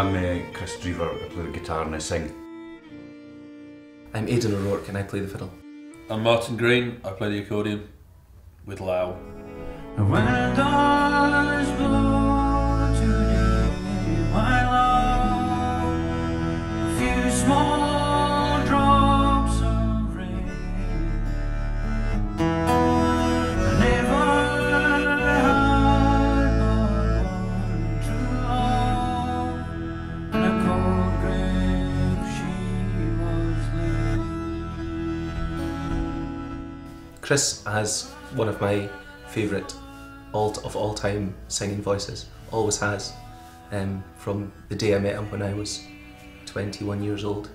I'm Chris Drever, I play the guitar and I sing. I'm Aidan O'Rourke and I play the fiddle. I'm Martin Green, I play the accordion with Lau. And when the doors blow today, my love, a few small drops of rain, I never had but one true love, and a cold grave she was laid. Chris has one of my favourite of all time singing voices, always has. From the day I met him when I was 21 years old,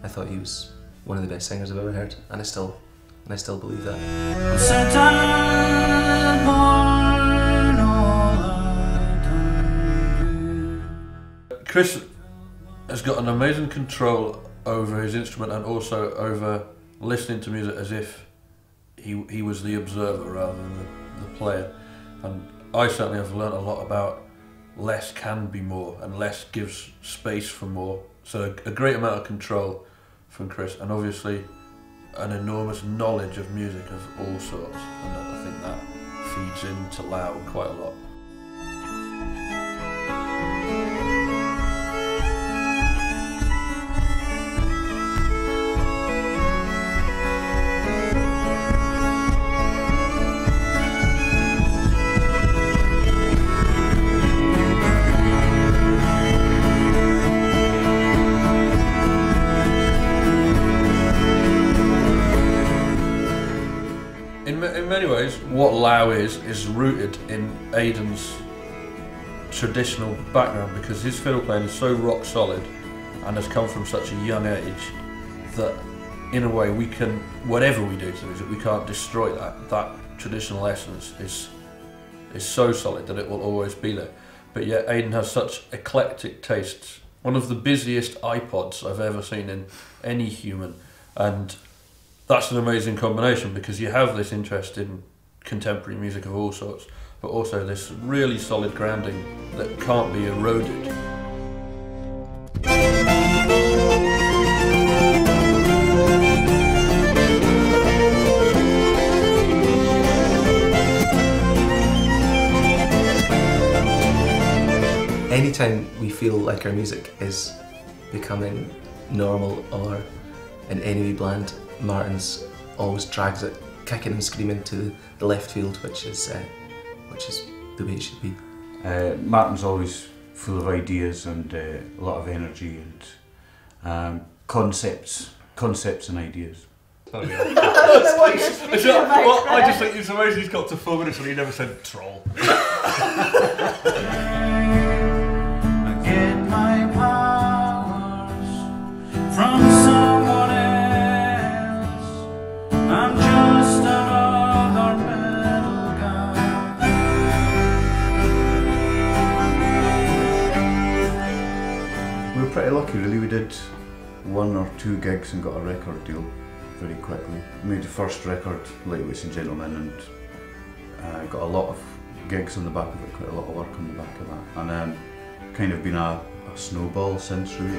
I thought he was one of the best singers I've ever heard, and I still believe that. Chris has got an amazing control over his instrument and also over listening to music as if he was the observer rather than the player. And I certainly have learnt a lot about less can be more and less gives space for more. So a great amount of control from Chris, and obviously an enormous knowledge of music of all sorts, and I think that feeds into Lau quite a lot. In many ways, what Lau is rooted in Aidan's traditional background, because his fiddle playing is so rock solid and has come from such a young age that, in a way, we can, whatever we do to music, we can't destroy that. That traditional essence is so solid that it will always be there. But yet Aidan has such eclectic tastes. One of the busiest iPods I've ever seen in any human, and that's an amazing combination, because you have this interest in contemporary music of all sorts, but also this really solid grounding that can't be eroded. Anytime we feel like our music is becoming normal or in any way bland, Martin's always drags it kicking and screaming to the left field, which is the way it should be. Martin's always full of ideas and a lot of energy and concepts and ideas. I just think it's amazing he's got to 4 minutes and he never said troll. I get my powers from someone else. I'm just another metal guy. We were pretty lucky really, we did 1 or 2 gigs and got a record deal very quickly. We made the first record, Lightweights and Gentlemen, and got a lot of gigs on the back of it, quite a lot of work on the back of that, and then kind of been a snowball since really.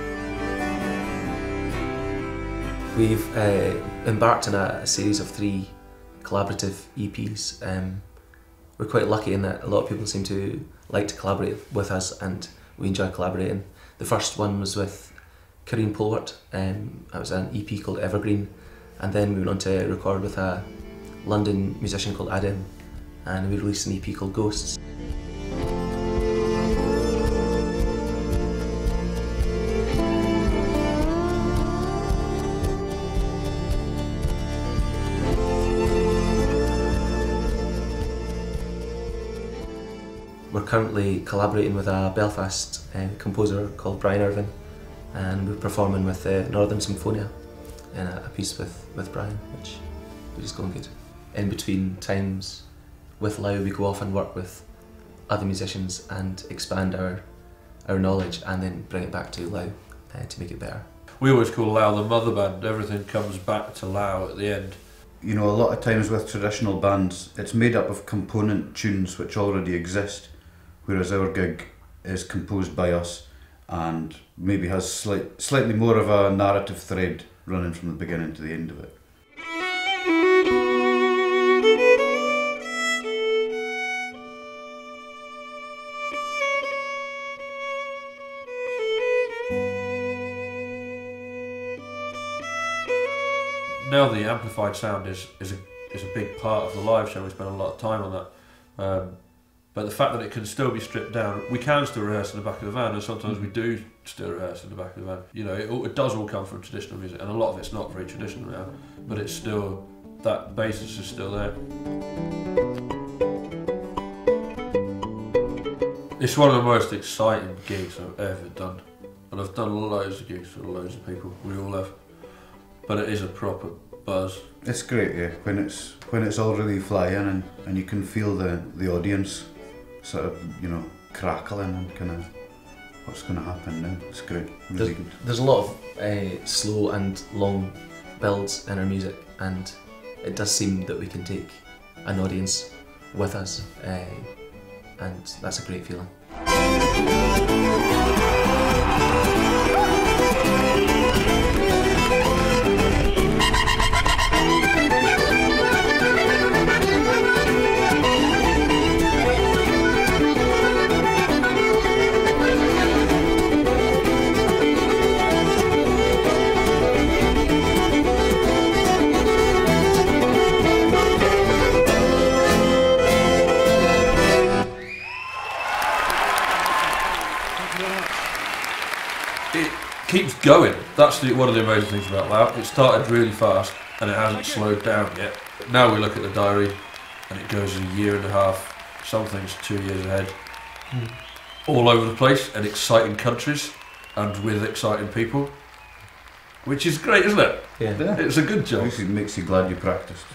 We've embarked on a series of 3 collaborative EPs. We're quite lucky in that a lot of people seem to like to collaborate with us, and we enjoy collaborating. The first one was with Karine Polwart. It was an EP called Evergreen, and then we went on to record with a London musician called Adam, and we released an EP called Ghosts. We're currently collaborating with a Belfast composer called Brian Irvin, and we're performing with Northern Symphonia in a piece with Brian, which is going good. In between times with Lau, we go off and work with other musicians and expand our knowledge, and then bring it back to Lau to make it better. We always call Lau the mother band. Everything comes back to Lau at the end. You know, a lot of times with traditional bands, it's made up of component tunes which already exist, whereas our gig is composed by us and maybe has slightly more of a narrative thread running from the beginning to the end of it. Now the amplified sound is a big part of the live show. We spend a lot of time on that, but the fact that it can still be stripped down, we can still rehearse in the back of the van, and sometimes we do still rehearse in the back of the van. You know, it does all come from traditional music, and a lot of it's not very traditional now, but it's still, that basis is still there. It's one of the most exciting gigs I've ever done, and I've done loads of gigs for loads of people. We all have. But it is a proper buzz. It's great, yeah. When it's all really flying and you can feel the audience sort of, you know, crackling and kind of what's going to happen now. It's great. Really good. There's a lot of slow and long builds in our music, and it does seem that we can take an audience with us, and that's a great feeling. It keeps going. That's one of the amazing things about Loud. It started really fast and it hasn't slowed down yet. Now we look at the diary and it goes a year and a half, some things 2 years ahead. All over the place, and exciting countries and with exciting people, which is great, isn't it? Yeah. It's a good job. It makes you glad you practiced.